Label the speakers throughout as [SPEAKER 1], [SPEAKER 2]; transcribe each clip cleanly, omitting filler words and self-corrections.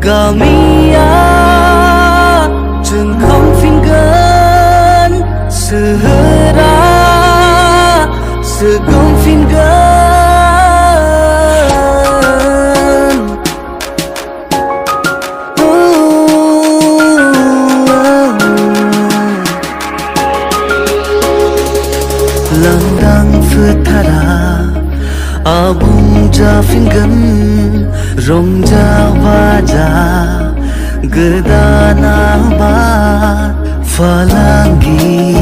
[SPEAKER 1] Gamia chừng không phiên gần sự ra sự không phiên gần lang đang phượt thara abung ja phiên gần rong ja waja gedana ba falangi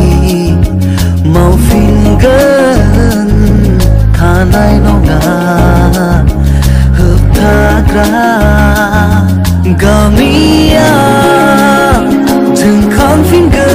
[SPEAKER 1] mau fingan thanai nonga huptagra gamia jeng khang fingan